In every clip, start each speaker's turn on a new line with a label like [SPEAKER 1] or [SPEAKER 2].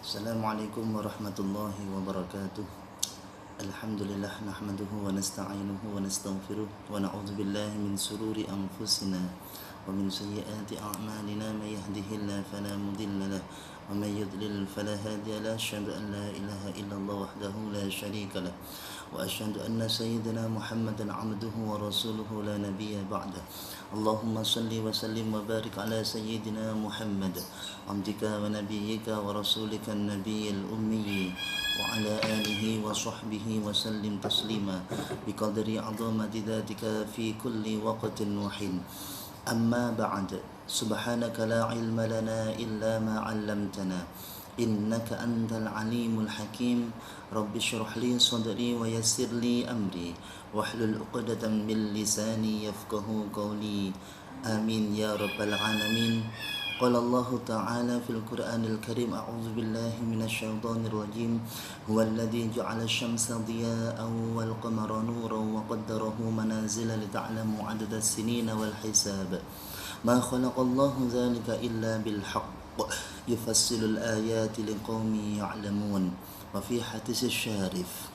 [SPEAKER 1] Assalamualaikum warahmatullahi wabarakatuh. Alhamdulillah nahmaduhu wa nasta'inuhu wa nastaghfiruh wa na'udzu billahi min sururi anfusina wa min sayyiati a'malina may yahdihillahu fala mudilla lahu wa may yudlil fala hadiya lahu asyhadu an la ilaha illallah wahdahu la syarika lahu wa asyhadu anna sayyidina Muhammadan 'abduhu wa rasuluhu la nabiyya ba'da. Allahumma salli wa sallim wa barik ala sayyidina Muhammad abdika wa nabiyyika wa rasulika an-nabiyyil ummi wa ala alihi wa sahbihi wa sallim taslima biqadri 'azamati dzatika fi kulli waqtin wa hin. Amma ba'd. Subhanaka la ilma lana illa ma 'allamtana innaka antal alimul hakim. Rabbi shrah li sadri wa yassir li amri wahlul 'uqdatam min lisani yafqahu qawli. Amin ya rabbal alamin. Qala Allah Ta'ala fil Qur'anil Karim, a'udzu billahi minasyaitonir rajim. Huwallazi ja'ala asy-syamsa diya'an wal qamara nuran wa qaddarahu manazila lita'lamu 'adada as-sinina wal hisab. Ma khalaqallahu dzalika illa bil haqq yufassilul ayati liqaumin ya'lamun. Wa fi hadits syarif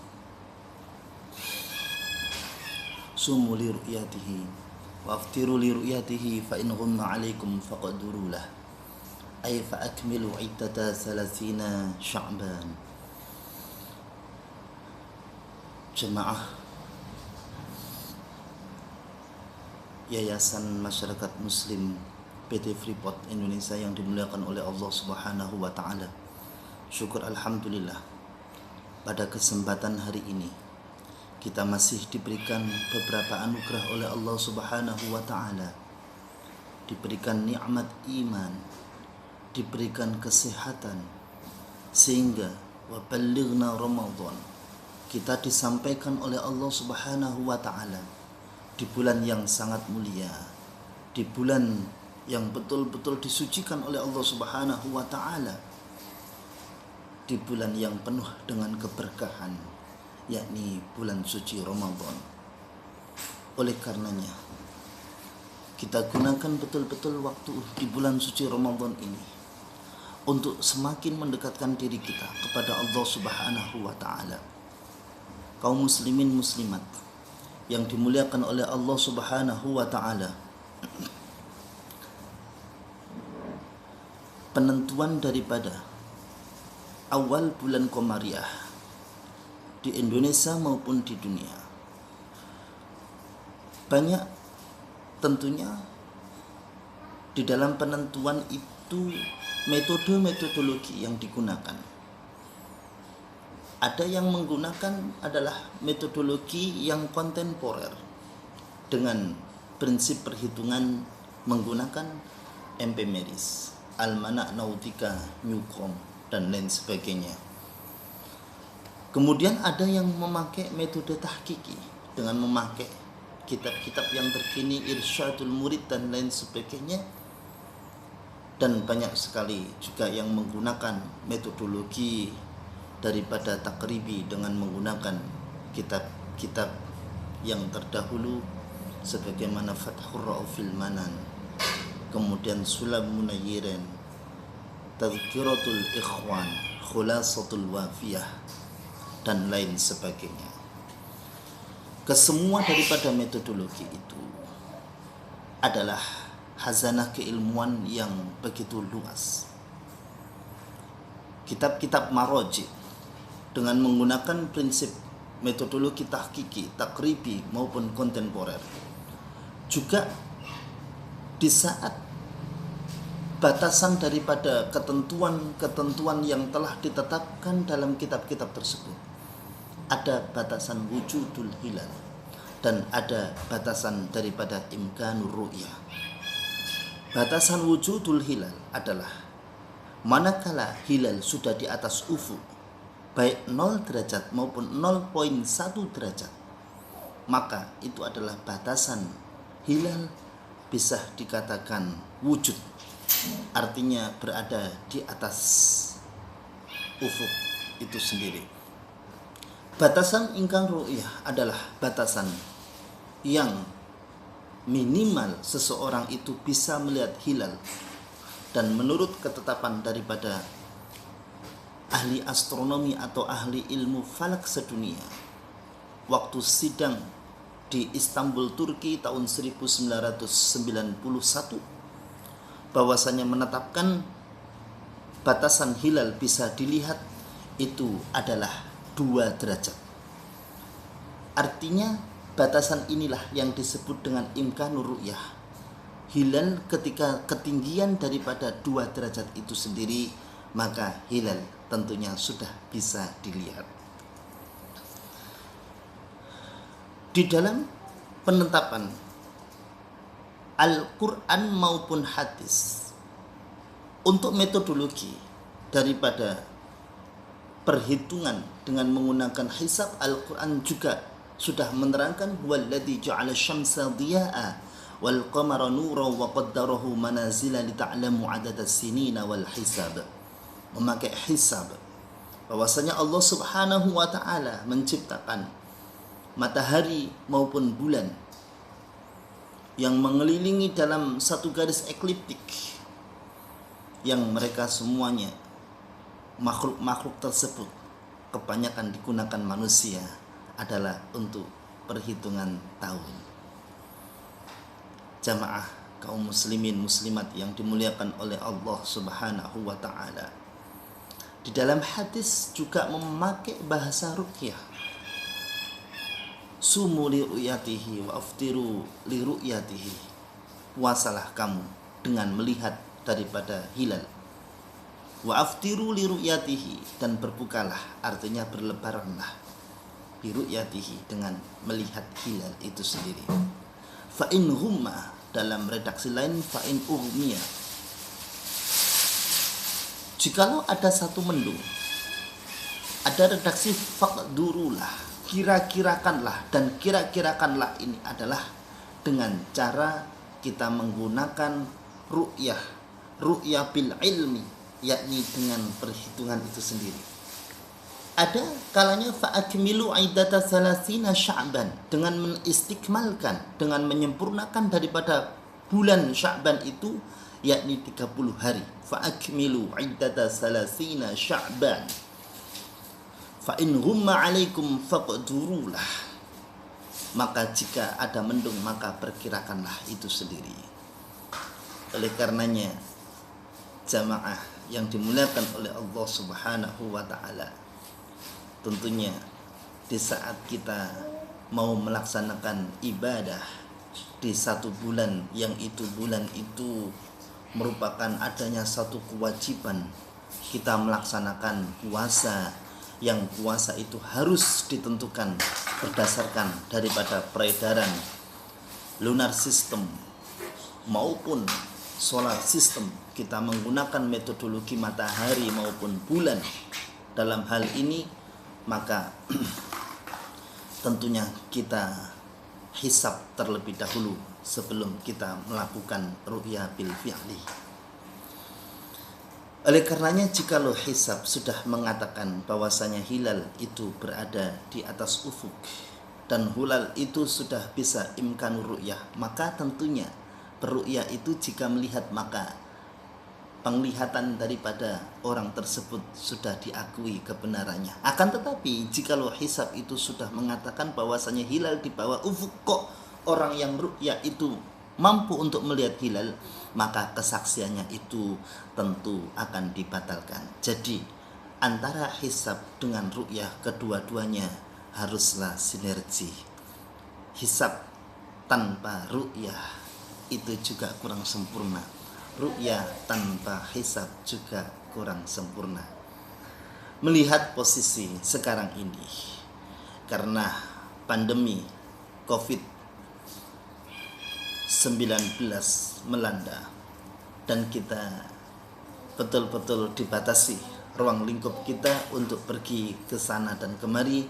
[SPEAKER 1] sumu li ru'yatihi wa aftiru li ru'yatihi fa in ghumma 'alaikum faqduru lah ay fa akmilu 'iddata 30 Sya'ban. Jemaah Yayasan Masyarakat Muslim PT Freeport Indonesia yang dimuliakan oleh Allah Subhanahu wa taala. Syukur alhamdulillah, pada kesempatan hari ini kita masih diberikan beberapa anugerah oleh Allah Subhanahu wa taala. Diberikan nikmat iman, diberikan kesehatan, sehingga wa ballighna Ramadan, kita disampaikan oleh Allah Subhanahu wa taala di bulan yang sangat mulia, di bulan yang betul-betul disucikan oleh Allah Subhanahu wa taala, di bulan yang penuh dengan keberkahan, yakni bulan suci Ramadan. Oleh karenanya, kita gunakan betul-betul waktu di bulan suci Ramadan ini untuk semakin mendekatkan diri kita kepada Allah Subhanahu wa taala. Kaum muslimin muslimat yang dimuliakan oleh Allah Subhanahu wa taala, penentuan daripada awal bulan Komariah di Indonesia maupun di dunia banyak tentunya. Di dalam penentuan itu metodologi yang digunakan. Ada yang menggunakan adalah metodologi yang kontemporer dengan prinsip perhitungan menggunakan empiris, almanak nautika, Newcomb, dan lain sebagainya. Kemudian ada yang memakai metode tahqiqi dengan memakai kitab-kitab yang terkini, Irsyadul Murid dan lain sebagainya. Dan banyak sekali juga yang menggunakan metodologi daripada takribi dengan menggunakan kitab-kitab yang terdahulu sebagaimana Fathur Raufil Manan, kemudian Sulam Munayyirin, Tadhkiratul Ikhwan, Khulasatul Wafiyah, dan lain sebagainya. Kesemua daripada metodologi itu adalah hazanah keilmuan yang begitu luas. Kitab-kitab maroji dengan menggunakan prinsip metodologi tahqiqi, takribi maupun kontemporer, juga di saat batasan daripada ketentuan-ketentuan yang telah ditetapkan dalam kitab-kitab tersebut, ada batasan wujudul hilal dan ada batasan daripada imkanur ru'yah. Batasan wujudul hilal adalah manakala hilal sudah di atas ufuk, baik 0 derajat maupun 0,1 derajat, maka itu adalah batasan hilal bisa dikatakan wujud, artinya berada di atas ufuk itu sendiri. Batasan ingkang ru'yah adalah batasan yang minimal seseorang itu bisa melihat hilal, dan menurut ketetapan daripada ahli astronomi atau ahli ilmu falak sedunia waktu sidang di Istanbul, Turki tahun 1991 bahwasanya menetapkan batasan hilal bisa dilihat itu adalah 2 derajat. Artinya batasan inilah yang disebut dengan imkanur ru'yah. Hilal ketika ketinggian daripada 2 derajat itu sendiri, maka hilal tentunya sudah bisa dilihat. Di dalam penetapan Al-Quran maupun hadis untuk metodologi daripada perhitungan dengan menggunakan hisab, Al-Quran juga sudah menerangkan walladzi ja'ala syamsa dhiya'a wal qamara nuran wa qaddarahu manazila lita'lamu 'adadas sinina wal hisab. Memakai hisab, bahwasanya Allah Subhanahu wa taala menciptakan matahari maupun bulan yang mengelilingi dalam satu garis ekliptik, yang mereka semuanya makhluk-makhluk tersebut kebanyakan digunakan manusia adalah untuk perhitungan tahun. Jamaah kaum muslimin muslimat yang dimuliakan oleh Allah Subhanahu wa taala, di dalam hadis juga memakai bahasa ruqyah. Sumu li ru'yatihi wa aftiru li ru'yatihi. Puasalah kamu dengan melihat daripada hilal. Wa aftiru li ru'yatihi, dan berbukalah, artinya berlebaranlah, bi ru'yatihi, dengan melihat hilal itu sendiri. Fa in humma, dalam redaksi lain fa in ughmiya. Jikalau ada satu mendung, ada redaksi faqdurulah, kira-kirakanlah, dan kira-kirakanlah ini adalah dengan cara kita menggunakan ru'yah bil ilmi, yakni dengan perhitungan itu sendiri. Ada kalanya fa'akmilu iddata salasina sya'ban, dengan menistikmalkan, dengan menyempurnakan daripada bulan Sya'ban itu, yakni 30 hari. Fa'akmilu iddata salasina sya'ban fa in humma alaikum faqdurulah. Maka jika ada mendung, maka perkirakanlah itu sendiri. Oleh karenanya, jamaah yang dimuliakan oleh Allah Subhanahu wa taala, tentunya di saat kita mau melaksanakan ibadah di satu bulan, yang itu bulan itu merupakan adanya satu kewajiban kita melaksanakan puasa, yang puasa itu harus ditentukan berdasarkan daripada peredaran lunar system maupun solar system. Kita menggunakan metodologi matahari maupun bulan dalam hal ini, maka tentunya kita hisab terlebih dahulu sebelum kita melakukan ru'yah bil fi'li. Oleh karenanya, jikalau hisab sudah mengatakan bahwasanya hilal itu berada di atas ufuk dan hilal itu sudah bisa imkanur ru'yah, maka tentunya berru'yah itu jika melihat, maka penglihatan daripada orang tersebut sudah diakui kebenarannya. Akan tetapi jikalau hisab itu sudah mengatakan bahwasanya hilal di bawah ufuk, kok orang yang ru'yah itu mampu untuk melihat hilal, maka kesaksiannya itu tentu akan dibatalkan. Jadi antara hisab dengan ru'yah, kedua-duanya haruslah sinergi. Hisab tanpa ru'yah itu juga kurang sempurna. Ru'yah tanpa hisab juga kurang sempurna. Melihat posisi sekarang ini, karena pandemi COVID-19 melanda dan kita betul-betul dibatasi ruang lingkup kita untuk pergi ke sana dan kemari,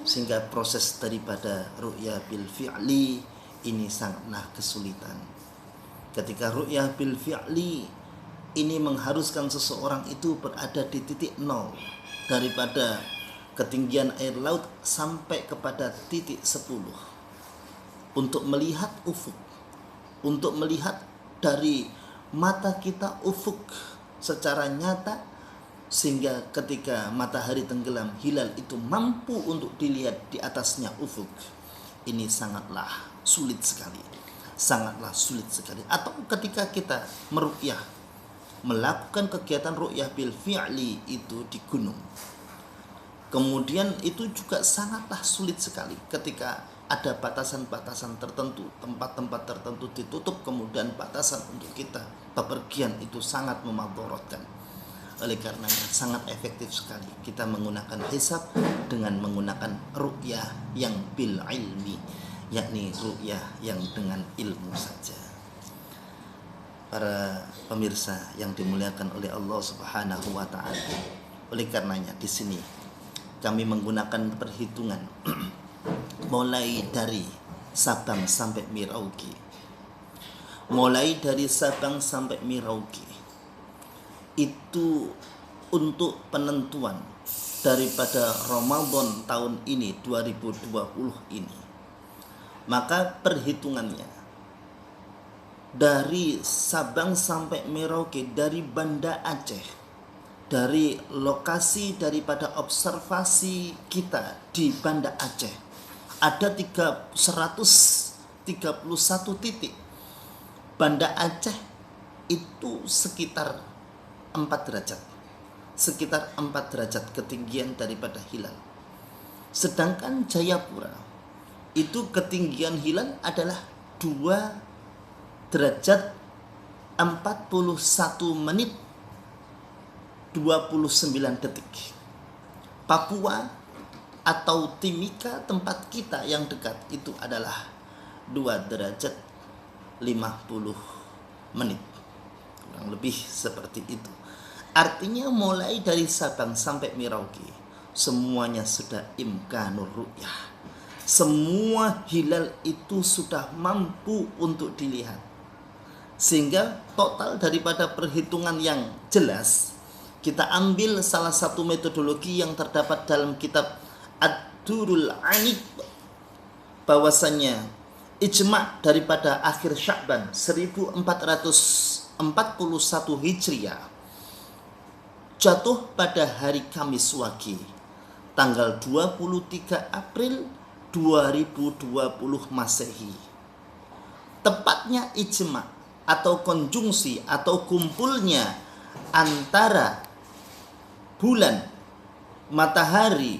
[SPEAKER 1] sehingga proses daripada ru'yah bil fi'li ini sangatlah kesulitan. Ketika ru'yah bil fi'li ini mengharuskan seseorang itu berada di titik nol daripada ketinggian air laut sampai kepada titik 10 untuk melihat ufuk, untuk melihat dari mata kita ufuk secara nyata, sehingga ketika matahari tenggelam, hilal itu mampu untuk dilihat di atasnya ufuk. Ini sangatlah sulit sekali, sangatlah sulit sekali. Atau ketika kita meruqyah, melakukan kegiatan ruqyah bil fi'li itu di gunung, kemudian itu juga sangatlah sulit sekali ketika ada batasan-batasan tertentu, tempat-tempat tertentu ditutup, kemudian batasan untuk kita bepergian itu sangat memadorotkan. Oleh karenanya sangat efektif sekali kita menggunakan hisab dengan menggunakan ru'yah yang bil ilmi, yakni ru'yah yang dengan ilmu saja. Para pemirsa yang dimuliakan oleh Allah Subhanahu wa taala. Oleh karenanya di sini kami menggunakan perhitungan mulai dari Sabang sampai Merauke. Mulai dari Sabang sampai Merauke itu untuk penentuan daripada Ramadan tahun ini 2020 ini. Maka perhitungannya dari Sabang sampai Merauke, dari Banda Aceh, dari lokasi daripada observasi kita di Banda Aceh, ada 131 titik. Banda Aceh itu sekitar 4 derajat, sekitar 4 derajat ketinggian daripada hilal. Sedangkan Jayapura itu ketinggian hilal adalah 2 derajat 41 menit 29 detik. Papua atau Timika tempat kita yang dekat itu adalah 2 derajat 50 menit, kurang lebih seperti itu. Artinya mulai dari Sabang sampai Merauke semuanya sudah imkanur ru'yah, semua hilal itu sudah mampu untuk dilihat, sehingga total daripada perhitungan yang jelas kita ambil salah satu metodologi yang terdapat dalam kitab Ad-Durul Anid, bahwasannya ijma' daripada akhir Sya'ban 1441 Hijriah jatuh pada hari Kamis Wage tanggal 23 April 2020 Masehi. Tepatnya ijma' atau konjungsi atau kumpulnya antara bulan, matahari,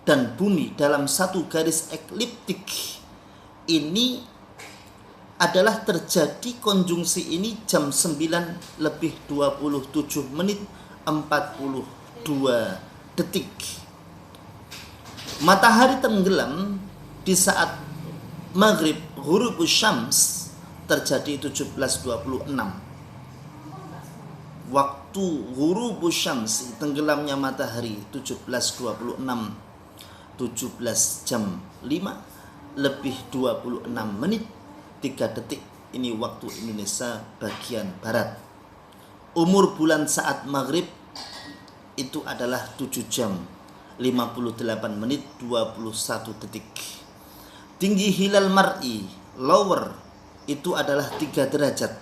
[SPEAKER 1] dan bumi dalam satu garis ekliptik ini adalah terjadi konjungsi ini jam 9 lebih 27 menit 42 detik. Matahari tenggelam di saat maghrib ghurubus syams terjadi 17.26. Waktu ghurubus syams, tenggelamnya matahari 17.26, 17 jam 5 lebih 26 menit 3 detik. Ini waktu Indonesia bagian barat. Umur bulan saat maghrib itu adalah 7 jam 58 menit 21 detik. Tinggi hilal mar'i lower itu adalah 3 derajat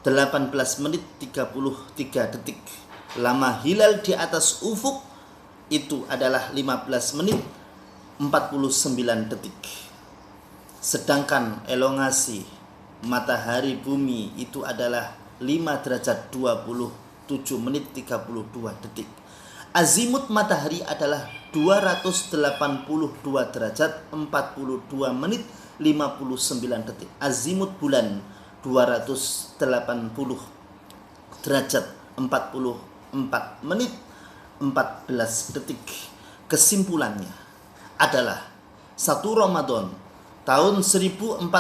[SPEAKER 1] 18 menit 33 detik. Lama hilal di atas ufuk itu adalah 15 menit 49 detik. Sedangkan elongasi matahari bumi itu adalah 5 derajat 27 menit 32 detik. Azimut matahari adalah 282 derajat 42 menit 59 detik. Azimut bulan 280 derajat 44 menit 14 detik. Kesimpulannya adalah 1 Ramadan tahun 1441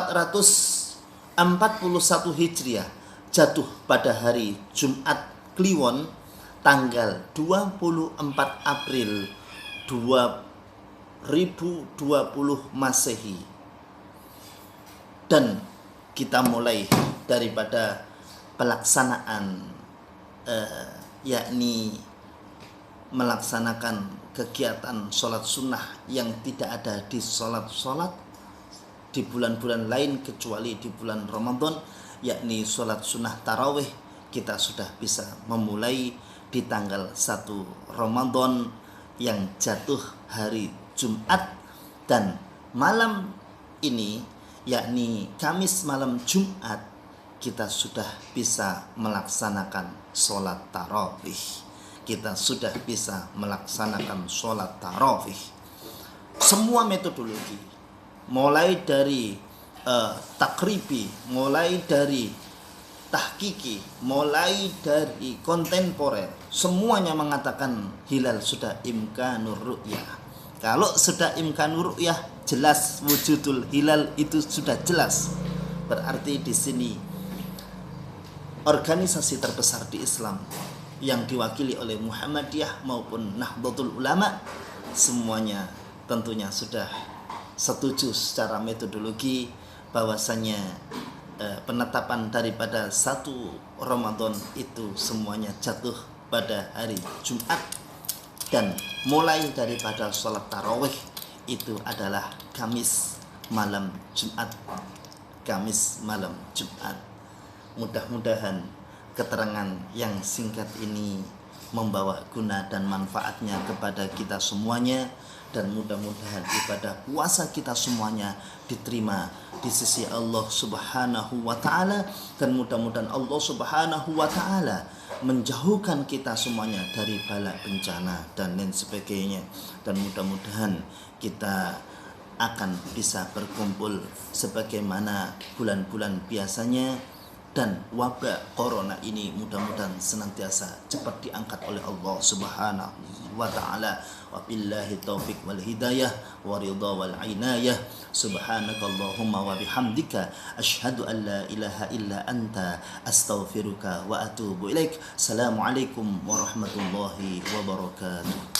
[SPEAKER 1] Hijriah jatuh pada hari Jumat Kliwon tanggal 24 April 2020 Masehi. Dan kita mulai daripada pelaksanaan yakni melaksanakan kegiatan sholat sunnah yang tidak ada di sholat di bulan-bulan lain kecuali di bulan Ramadan, yakni sholat sunnah tarawih. Kita sudah bisa memulai di tanggal 1 Ramadan yang jatuh hari Jumat, dan malam ini yakni Kamis malam Jumat kita sudah bisa melaksanakan sholat tarawih. Kita sudah bisa melaksanakan sholat tarawih. Semua metodologi, mulai dari takribi, mulai dari tahkiki, mulai dari kontemporer, semuanya mengatakan hilal sudah imkanur ru'yah. Kalau sudah imkanur ru'yah, jelas wujudul hilal itu sudah jelas. Berarti di sini organisasi terbesar di Islam yang diwakili oleh Muhammadiyah maupun Nahdlatul Ulama, semuanya tentunya sudah setuju secara metodologi bahwasanya penetapan daripada 1 Ramadan itu semuanya jatuh pada hari Jumat, dan mulai daripada sholat tarawih itu adalah Kamis malam Jumat. Kamis malam Jumat. Mudah-mudahan keterangan yang singkat ini membawa guna dan manfaatnya kepada kita semuanya, dan mudah-mudahan ibadah puasa kita semuanya diterima di sisi Allah Subhanahu wa taala, dan mudah-mudahan Allah Subhanahu wa taala menjauhkan kita semuanya dari bala bencana dan lain sebagainya, dan mudah-mudahan kita akan bisa berkumpul sebagaimana bulan-bulan biasanya, dan wabah corona ini mudah-mudahan senantiasa cepat diangkat oleh Allah Subhanahu wa taala. Wabillahi taufiq wal hidayah wa ridha wal inayah. Subhanakallahumma wa bihamdika asyhadu an la ilaha illa anta astaghfiruka wa atubu ilaik. Assalamualaikum warahmatullahi wabarakatuh.